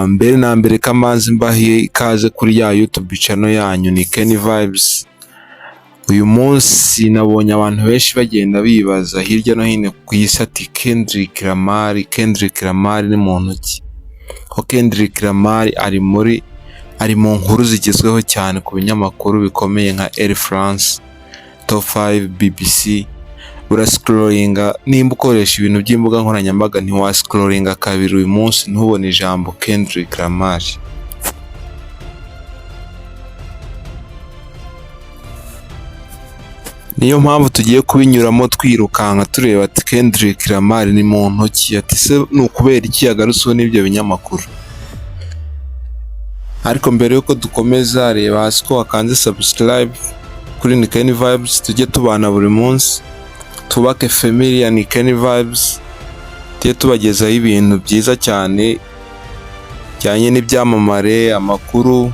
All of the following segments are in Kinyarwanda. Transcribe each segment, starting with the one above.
Mbere na mbere kamanzi mbahiye ikaze kuri ya YouTube channel yanyu ni Kenny Vibes. Uyu munsi nabonye abantu benshi bagenda bibaza hirya no hino ku isi ati Kendrick Lamar ni muntu ki? Ko Kendrick Lamar ari mu nkuru zigezweho cyane ku binyamakuru bikomeye nka Air France, Top 5, BBC. Urascrollinga nimba ukoresha ibintu by'imbuga nkoranyambaga ntiwascrollinga kabiri uyu munsi ntubone ijambo Kendrick Lamar. Niyo mpamvu tugiye kubinyuramo twirukanka tureba ati Kendrick Lamar ni muntu ki? Ati se ni ukubera iki yagarutsweho n'ibyo binyamakuru? Ariko mbere yuko dukomeza, reba hasi ko wakanze subscribe kuri Kenny Vibes, tujye tubana buri munsi, tubake family ya Kenny Vibes, tujye tubagezaho ibintu byiza cyane bijyanye n'ibyamamare, amakuru,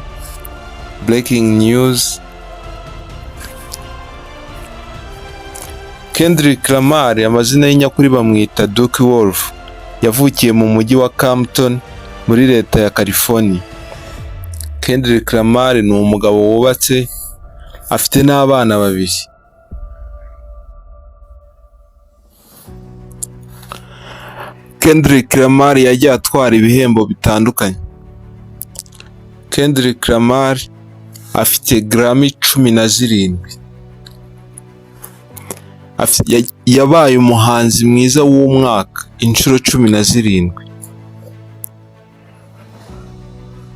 breaking news. Kendrick Lamar amazina y'inyakuri bamwita Duke Wolf, yavukiye mu mujyi wa Compton muri leta ya California. Kendrick Lamar ni umugabo wubatse, afite n'abana babiri. Kendrick Lamar yagiye atwara ibihembo bitandukanye. Kendrick Lamar afite Grammy 17. Yabaye umuhanzi mwiza w'umwaka inshuro 17.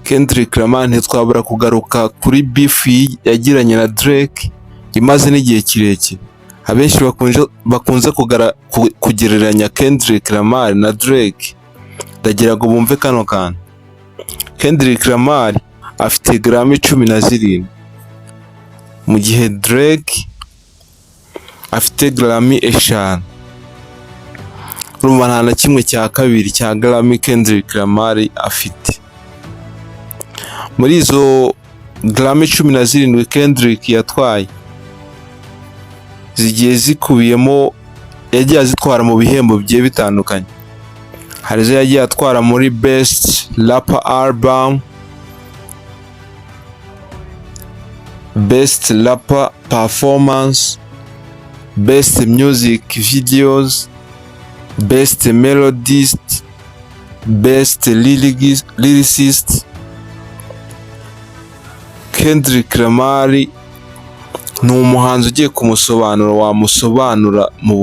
Kendrick Lamar ntitwabura kugaruka kuri beef yagiranye na Drake imaze n'igihe kirekire. Abenshi bakunze kugereranya Kendrick Lamar na Drake. Ndagira ngo bumve kano kantu. Kendrick Lamar afite Grammy 17 mu gihe Drake afite Grammy 5. Urumva nta na kimwe cya kabiri cya Grammy Kendrick Lamar afite. Muri izo Grammy 17 Kendrick yatwaye, zigiye zikubiyemo, yagiye azitwara mu bihembo bigiye bitandukanye. Hari izo yagiye atwara muri Best Rapper Album, Best Rapper Performance, Best Music Videos, Best Melodist, Best Lyricist. Kendrick Lamar ni umuhanzi ugiye kumusobanura, wamusobanura mu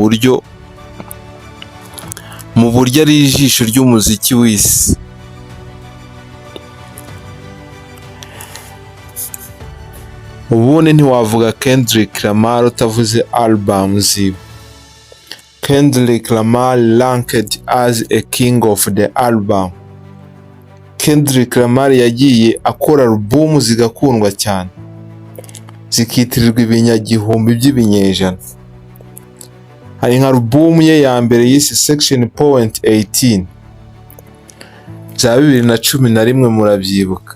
buryo ari ijisho ry'umuziki w'isi. Ubundi ntiwavuga Kendrick Lamar utavuze albums ziwe. Kendrick Lamar ranked as a king of the album. Kendrick Lamar yagiye akora album zigakundwa cyane, zikitirirwa ibinyagihumbi by'ibinyejana. Hari nka album ye ya mbere yise Section Point 18 za 2011, murabyibuka.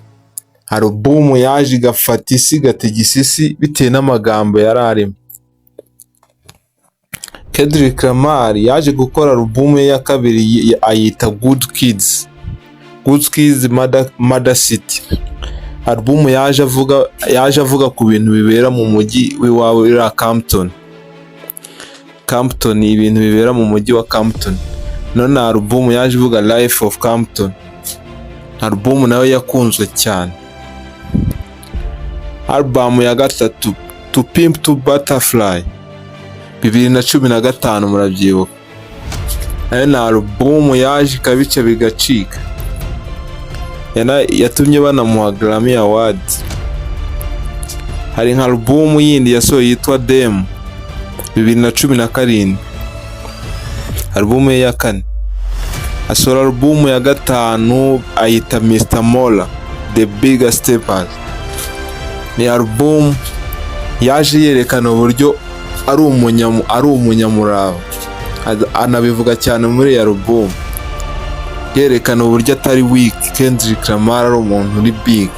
Album yaje igafata isi igategeka isi bitewe n'amagambo yari arimo. Kendrick Lamar yaje gukora album ye ya kabiri ayita Good Kids Murder City. Album yaje avuga ku bintu bibera mu mujyi w'iwabo ira Compton, ibintu bibera mu mujyi wa Compton. None album yaje ivuga Life of Compton. Album nayo yakunzwe cyane. Album ya gatatu To Pimp to Butterfly 2015, murabyibuka. Nayo na album yaje ikabica bigacika, yatumye banamuha Grammy Award. Hari nka album yindi yasohoye yitwa Dem 2017, album ye ya 4. Asohora album ya 5 ayita Mr. Mola The Bigger Steppers. Ni album yaje yerekana uburyo ari umunyamurava, anabivuga cyane muri album, yerekana uburyo atari weak. Kendrick Lamar ari umuntu uri big.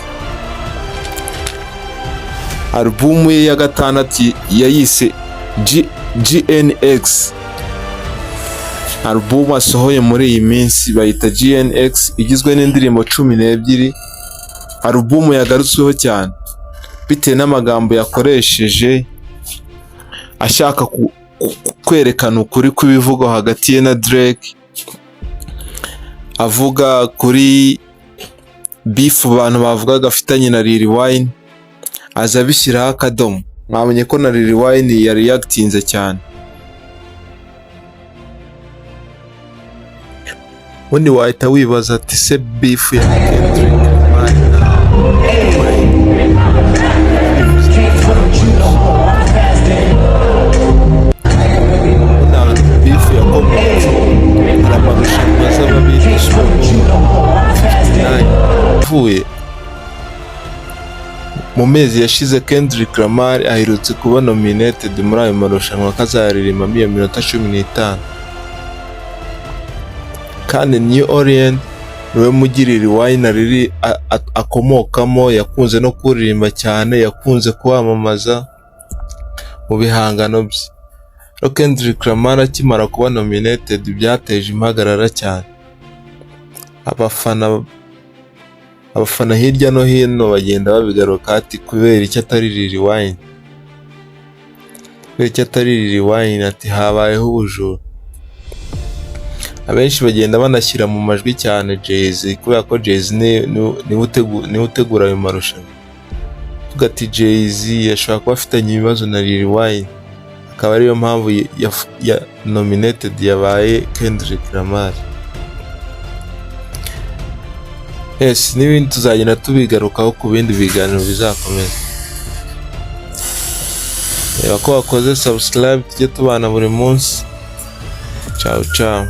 Album ye ya 6 yayise GNX. Album asohoye muri iyi minsi bayita GNX, igizwe n'indirimbo 12. Album yagarutsweho cyane bitewe n'amagambo yakoresheje ashaka kwerekana ukuri kw'ibivugwa hagati ye na Drake, avuga kuri beef abantu bavugaga afitanye na Lil Wayne, aza bishyiraho akadomo. Mwabonye ko na Lil Wayne yari yatinze cyane. Ubundi wahita wibaza ati se beef ya Kendrick Lamar na beef ya komotse hari amarushanwa z'ababigishwa vuye mu mezi yashize. Kendrick Lamar aherutse kuba nominated muri ayo marushanwa akazaririmbamo iyo minota 15, kandi New Orleans niwe mujyi Lil Wayne akomokamo, yakunze no kuririmba cyane, yakunze kwamamaza mu bihangano bye. Kendrick Lamar akimara kuba nominated byateje impagarara cyane. Abafana hirya no hino bagenda babigaruka ati kubera icyo atari Lil Wayne, ati habayeho ubujura. Abenshi bagenda banashyira mu majwi cyane Jay-Z, kubera ko Jay-Z niwe utegura ayo marushanwa. Tuvuga ati Jay-Z yashobora kuba afitanye ibibazo na Lil Wayne, akaba ariyo mpamvu ya nominated yabaye Kendrick Lamar. Yes, n'ibindi tuzagenda tubigarukaho ku bindi biganiro bizakomeza. Reba ko wakoze subscribe, tujye tubana buri munsi. Ciao ciao.